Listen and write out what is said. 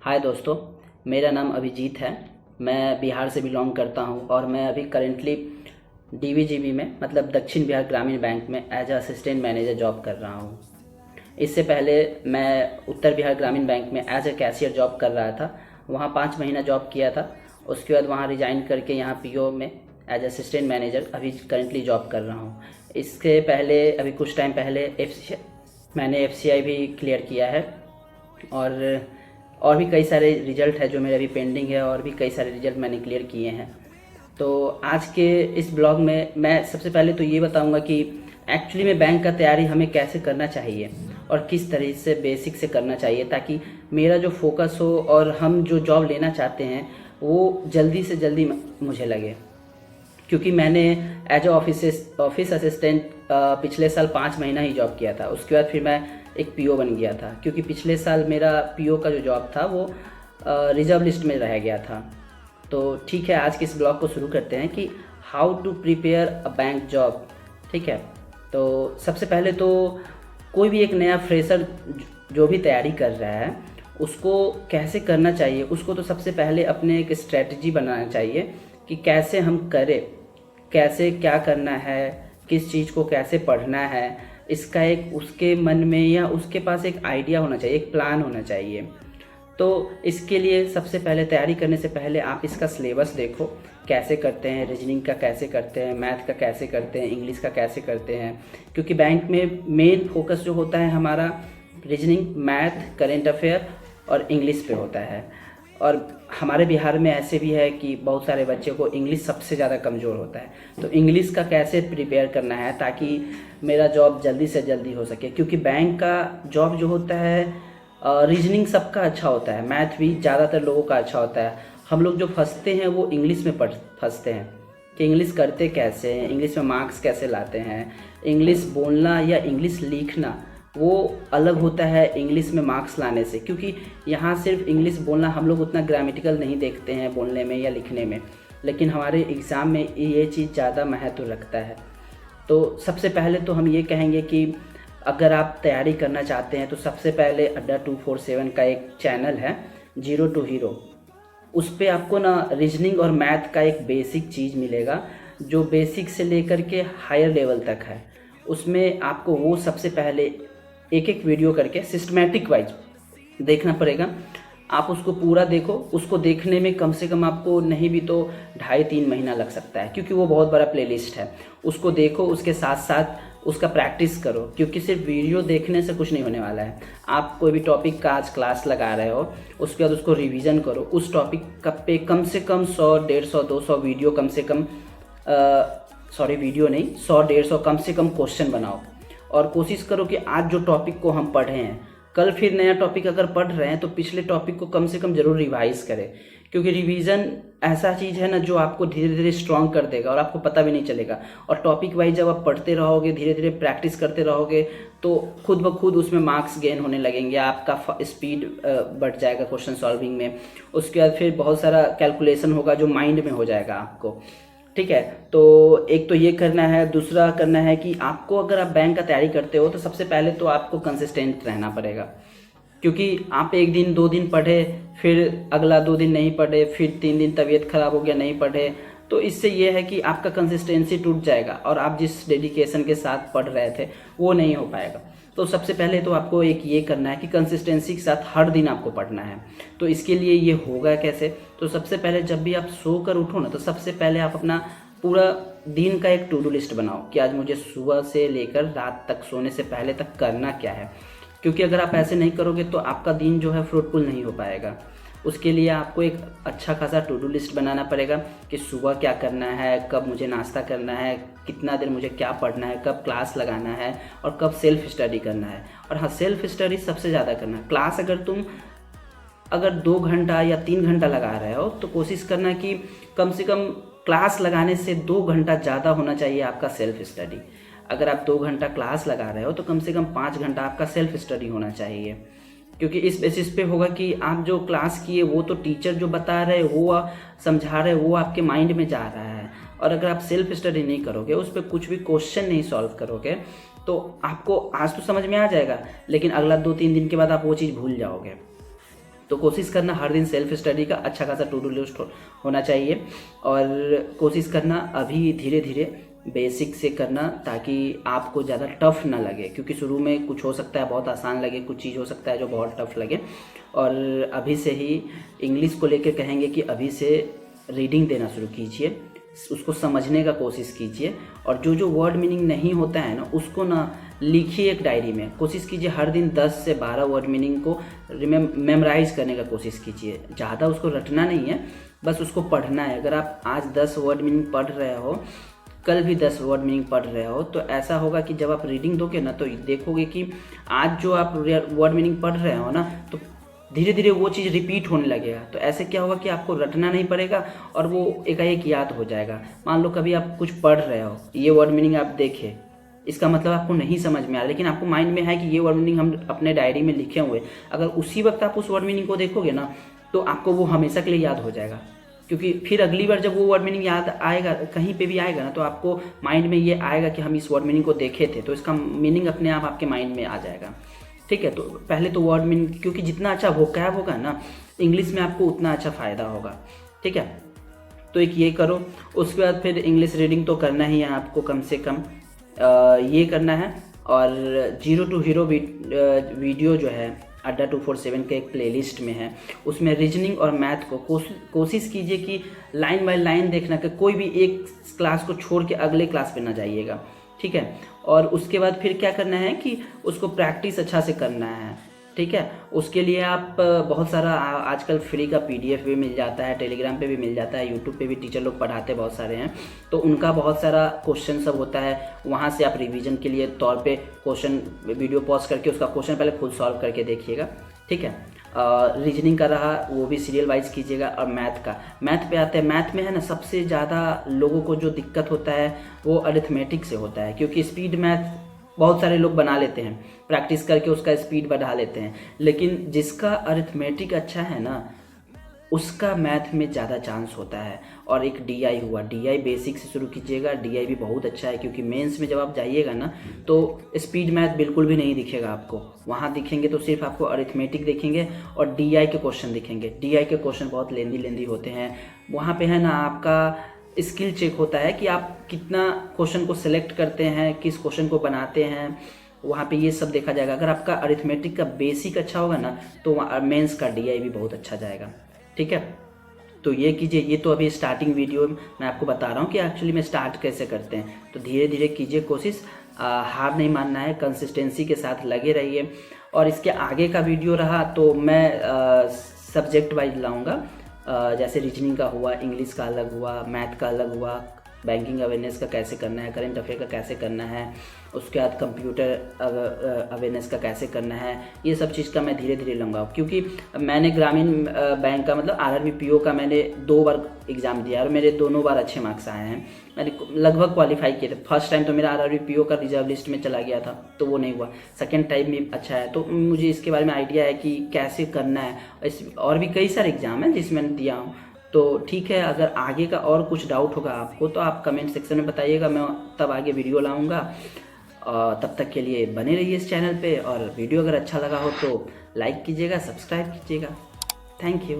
हाय दोस्तों, मेरा नाम अभिजीत है। मैं बिहार से बिलोंग करता हूं और मैं अभी करेंटली डीवीजीबी में मतलब दक्षिण बिहार ग्रामीण बैंक में एज असिस्टेंट मैनेजर जॉब कर रहा हूं। इससे पहले मैं उत्तर बिहार ग्रामीण बैंक में एज ए कैशियर जॉब कर रहा था। वहां 5 महीना जॉब किया था। उसके बाद वहां रिज़ाइन करके यहाँ पीओ में एज असिस्टेंट मैनेजर अभी करेंटली जॉब कर रहा हूँ। इसके पहले अभी कुछ टाइम पहले मैंने एफसीआई भी क्लियर किया है और भी कई सारे रिज़ल्ट है जो मेरे अभी पेंडिंग है और भी कई सारे रिज़ल्ट मैंने क्लियर किए हैं। तो आज के इस ब्लॉग में मैं सबसे पहले तो ये बताऊंगा कि एक्चुअली में बैंक का तैयारी हमें कैसे करना चाहिए और किस तरह से बेसिक से करना चाहिए, ताकि मेरा जो फोकस हो और हम जो जॉब लेना चाहते हैं वो जल्दी से जल्दी मुझे लगे। क्योंकि मैंने एज ऑफिस असिस्टेंट पिछले साल 5 महीना ही जॉब किया था। उसके बाद फिर मैं एक पीओ बन गया था, क्योंकि पिछले साल मेरा पीओ का जो जॉब था वो रिजर्व लिस्ट में रह गया था। तो ठीक है, आज के इस ब्लॉग को शुरू करते हैं कि how to prepare a bank job. ठीक है, तो सबसे पहले तो कोई भी एक नया फ्रेशर जो भी तैयारी कर रहा है उसको कैसे करना चाहिए, उसको तो सबसे पहले अपने एक स्ट्रेटजी बनाना चाहिए कि कैसे हम करें, कैसे क्या करना है, किस चीज़ को कैसे पढ़ना है। इसका एक उसके मन में या उसके पास एक आइडिया होना चाहिए, एक प्लान होना चाहिए। तो इसके लिए सबसे पहले तैयारी करने से पहले आप इसका सिलेबस देखो, कैसे करते हैं, रीजनिंग का कैसे करते हैं, मैथ का कैसे करते हैं, इंग्लिश का कैसे करते हैं। क्योंकि बैंक में मेन फोकस जो होता है हमारा रीजनिंग, मैथ, करेंट अफेयर और इंग्लिश पे होता है। और हमारे बिहार में ऐसे भी है कि बहुत सारे बच्चे को इंग्लिश सबसे ज़्यादा कमज़ोर होता है। तो इंग्लिश का कैसे प्रिपेयर करना है ताकि मेरा जॉब जल्दी से जल्दी हो सके। क्योंकि बैंक का जॉब जो होता है रीजनिंग सबका अच्छा होता है, मैथ भी ज़्यादातर लोगों का अच्छा होता है। हम लोग जो फंसते हैं वो इंग्लिश में फंसते हैं कि इंग्लिश करते कैसे हैं, इंग्लिश में मार्क्स कैसे लाते हैं। इंग्लिश बोलना या इंग्लिश लिखना वो अलग होता है इंग्लिश में मार्क्स लाने से। क्योंकि यहाँ सिर्फ इंग्लिश बोलना हम लोग उतना ग्रामेटिकल नहीं देखते हैं बोलने में या लिखने में, लेकिन हमारे एग्ज़ाम में ये चीज़ ज़्यादा महत्व रखता है। तो सबसे पहले तो हम ये कहेंगे कि अगर आप तैयारी करना चाहते हैं तो सबसे पहले अड्डा 247 का एक चैनल है, जीरो टू हीरो। उस पर आपको ना रीजनिंग और मैथ का एक बेसिक चीज़ मिलेगा जो बेसिक से लेकर के हायर लेवल तक है। उसमें आपको वो सबसे पहले एक एक वीडियो करके सिस्टमैटिक वाइज देखना पड़ेगा। आप उसको पूरा देखो। उसको देखने में कम से कम आपको नहीं भी तो 2.5-3 महीना लग सकता है, क्योंकि वो बहुत बड़ा प्लेलिस्ट है। उसको देखो, उसके साथ साथ उसका प्रैक्टिस करो, क्योंकि सिर्फ वीडियो देखने से कुछ नहीं होने वाला है। आप कोई भी टॉपिक का आज क्लास लगा रहे हो, उसके बाद उसको रिवीजन करो। उस टॉपिक का पे कम से कम 100, 150, 200 वीडियो कम से कम वीडियो नहीं, 100, 150 कम से कम क्वेश्चन बनाओ। और कोशिश करो कि आज जो टॉपिक को हम पढ़े हैं, कल फिर नया टॉपिक अगर पढ़ रहे हैं तो पिछले टॉपिक को कम से कम ज़रूर रिवाइज करें। क्योंकि रिवीजन ऐसा चीज़ है ना जो आपको धीरे धीरे स्ट्रॉन्ग कर देगा और आपको पता भी नहीं चलेगा। और टॉपिक वाइज जब आप पढ़ते रहोगे, धीरे धीरे प्रैक्टिस करते रहोगे, तो खुद ब खुद उसमें मार्क्स गेन होने लगेंगे, आपका स्पीड बढ़ जाएगा क्वेश्चन सॉल्विंग में। उसके बाद फिर बहुत सारा कैलकुलेशन होगा जो माइंड में हो जाएगा आपको। ठीक है, तो एक तो ये करना है। दूसरा करना है कि आपको अगर आप बैंक का तैयारी करते हो तो सबसे पहले तो आपको कंसिस्टेंट रहना पड़ेगा। क्योंकि आप एक दिन 2 दिन पढ़े, फिर अगला 2 दिन नहीं पढ़े, फिर 3 दिन तबीयत ख़राब हो गया नहीं पढ़े, तो इससे ये है कि आपका कंसिस्टेंसी टूट जाएगा और आप जिस डेडिकेशन के साथ पढ़ रहे थे वो नहीं हो पाएगा। तो सबसे पहले तो आपको एक ये करना है कि कंसिस्टेंसी के साथ हर दिन आपको पढ़ना है। तो इसके लिए ये होगा कैसे? तो सबसे पहले जब भी आप सो कर उठो ना, तो सबसे पहले आप अपना पूरा दिन का एक टू डू लिस्ट बनाओ कि आज मुझे सुबह से लेकर रात तक सोने से पहले तक करना क्या है। क्योंकि अगर आप ऐसे नहीं करोगे तो आपका दिन जो है फ्रूटफुल नहीं हो पाएगा। उसके लिए आपको एक अच्छा खासा टू डू लिस्ट बनाना पड़ेगा कि सुबह क्या करना है, कब मुझे नाश्ता करना है, कितना देर मुझे क्या पढ़ना है, कब क्लास लगाना है और कब सेल्फ स्टडी करना है। और हाँ, सेल्फ स्टडी सबसे ज़्यादा करना है। क्लास अगर 2 घंटा या 3 घंटा लगा रहे हो तो कोशिश करना कि कम से कम क्लास लगाने से 2 घंटा ज़्यादा होना चाहिए आपका सेल्फ स्टडी। अगर आप 2 घंटा क्लास लगा रहे हो तो कम से कम 5 घंटा आपका सेल्फ स्टडी होना चाहिए। क्योंकि इस बेसिस पे होगा कि आप जो क्लास किए वो तो टीचर जो बता रहे वो समझा रहे वो आपके माइंड में जा रहा है। और अगर आप सेल्फ स्टडी नहीं करोगे, उस पर कुछ भी क्वेश्चन नहीं सॉल्व करोगे, तो आपको आज तो समझ में आ जाएगा, लेकिन अगला 2-3 दिन के बाद आप वो चीज़ भूल जाओगे। तो कोशिश करना हर दिन सेल्फ स्टडी का अच्छा खासा टू डू लिस्ट होना चाहिए, और कोशिश करना अभी धीरे धीरे बेसिक से करना, ताकि आपको ज़्यादा टफ ना लगे, क्योंकि शुरू में कुछ हो सकता है बहुत आसान लगे, कुछ चीज़ हो सकता है जो बहुत टफ लगे। और अभी से ही इंग्लिश को लेकर कहेंगे कि अभी से रीडिंग देना शुरू कीजिए, उसको समझने का कोशिश कीजिए, और जो जो वर्ड मीनिंग नहीं होता है ना उसको ना लिखिए एक डायरी में। कोशिश कीजिए हर दिन 10 से 12 वर्ड मीनिंग को मेमोराइज करने का कोशिश कीजिए। ज़्यादा उसको रटना नहीं है, बस उसको पढ़ना है। अगर आप आज 10 वर्ड मीनिंग पढ़ रहे हो, कल भी 10 वर्ड मीनिंग पढ़ रहे हो, तो ऐसा होगा कि जब आप रीडिंग दोगे ना तो देखोगे कि आज जो आप वर्ड मीनिंग पढ़ रहे हो ना, तो धीरे धीरे वो चीज़ रिपीट होने लगेगा। तो ऐसे क्या होगा कि आपको रटना नहीं पड़ेगा और वो एकाएक याद हो जाएगा। मान लो कभी आप कुछ पढ़ रहे हो, ये वर्ड मीनिंग आप देखे, इसका मतलब आपको नहीं समझ में आ रहा, लेकिन आपको माइंड में है कि ये वर्ड मीनिंग हम अपने डायरी में लिखे हुए, अगर उसी वक्त आप उस वर्ड मीनिंग को देखोगे ना तो आपको वो हमेशा के लिए याद हो जाएगा। क्योंकि फिर अगली बार जब वो वर्ड मीनिंग याद आएगा, कहीं पे भी आएगा ना, तो आपको माइंड में ये आएगा कि हम इस वर्ड मीनिंग को देखे थे, तो इसका मीनिंग अपने आप आपके माइंड में आ जाएगा। ठीक है, तो पहले तो वर्ड मीनिंग, क्योंकि जितना अच्छा वोकैब होगा ना इंग्लिश में आपको उतना अच्छा फ़ायदा होगा। ठीक है, तो एक ये करो। उसके बाद फिर इंग्लिश रीडिंग तो करना ही है आपको, कम से कम ये करना है। और जीरो टू हीरो वीडियो जो है अड्डा 247 के एक प्लेलिस्ट में है, उसमें रीजनिंग और मैथ को कोशिश कीजिए कि लाइन बाय लाइन देखना, कि कोई भी एक क्लास को छोड़ के अगले क्लास पे ना जाइएगा। ठीक है, और उसके बाद फिर क्या करना है कि उसको प्रैक्टिस अच्छा से करना है। ठीक है, उसके लिए आप बहुत सारा आजकल फ्री का PDF भी मिल जाता है, टेलीग्राम पे भी मिल जाता है, यूट्यूब पे भी टीचर लोग पढ़ाते बहुत सारे हैं, तो उनका बहुत सारा क्वेश्चन सब होता है, वहाँ से आप रिवीजन के लिए तौर पे क्वेश्चन वीडियो पॉज करके उसका क्वेश्चन पहले खुद सॉल्व करके देखिएगा। ठीक है, रीजनिंग का रहा वो भी सीरियल वाइज कीजिएगा। और मैथ पे आते हैं। मैथ में है ना सबसे ज़्यादा लोगों को जो दिक्कत होता है वो अरिथमेटिक से होता है, क्योंकि स्पीड मैथ बहुत सारे लोग बना लेते हैं, प्रैक्टिस करके उसका स्पीड बढ़ा लेते हैं, लेकिन जिसका अरिथमेटिक अच्छा है ना उसका मैथ में ज़्यादा चांस होता है। और एक DI हुआ, DI बेसिक से शुरू कीजिएगा, DI भी बहुत अच्छा है, क्योंकि मेंस में जब आप जाइएगा ना तो स्पीड मैथ बिल्कुल भी नहीं दिखेगा आपको, वहाँ दिखेंगे तो सिर्फ आपको अरिथमेटिक दिखेंगे और DI के क्वेश्चन दिखेंगे। DI के क्वेश्चन बहुत लेंदी होते हैं, वहाँ पे है ना आपका स्किल चेक होता है कि आप कितना क्वेश्चन को सिलेक्ट करते हैं, किस क्वेश्चन को बनाते हैं, वहाँ पे ये सब देखा जाएगा। अगर आपका अरिथमेटिक का बेसिक अच्छा होगा ना तो मेंस का DI भी बहुत अच्छा जाएगा। ठीक है, तो ये कीजिए। ये तो अभी स्टार्टिंग वीडियो मैं आपको बता रहा हूँ कि एक्चुअली में स्टार्ट कैसे करते हैं, तो धीरे धीरे कीजिए कोशिश, हार नहीं मानना है, कंसिस्टेंसी के साथ लगे रहिए। और इसके आगे का वीडियो रहा तो मैं सब्जेक्ट वाइज लाऊंगा, जैसे रीजनिंग का हुआ, इंग्लिश का अलग हुआ, मैथ का अलग हुआ, बैंकिंग अवेयरनेस का कैसे करना है, करंट अफेयर का कैसे करना है, उसके बाद कंप्यूटर अवेयरनेस का कैसे करना है, ये सब चीज़ का मैं धीरे धीरे लूँगा। क्योंकि मैंने ग्रामीण बैंक का मतलब RRB PO का मैंने 2 बार एग्ज़ाम दिया और मेरे दोनों बार अच्छे मार्क्स आए हैं, मैंने लगभग क्वालिफाई किए थे। फर्स्ट टाइम तो मेरा RRB PO का रिजर्व लिस्ट में चला गया था तो वो नहीं हुआ, सेकेंड टाइम भी अच्छा है, तो मुझे इसके बारे में आइडिया है कि कैसे करना है। और भी कई सारे एग्ज़ाम हैं जिसमें मैंने दिया हूँ, तो ठीक है। अगर आगे का और कुछ डाउट होगा आपको तो आप कमेंट सेक्शन में बताइएगा, मैं तब आगे वीडियो लाऊंगा। तब तक के लिए बने रहिए इस चैनल पे, और वीडियो अगर अच्छा लगा हो तो लाइक कीजिएगा, सब्सक्राइब कीजिएगा। Thank you.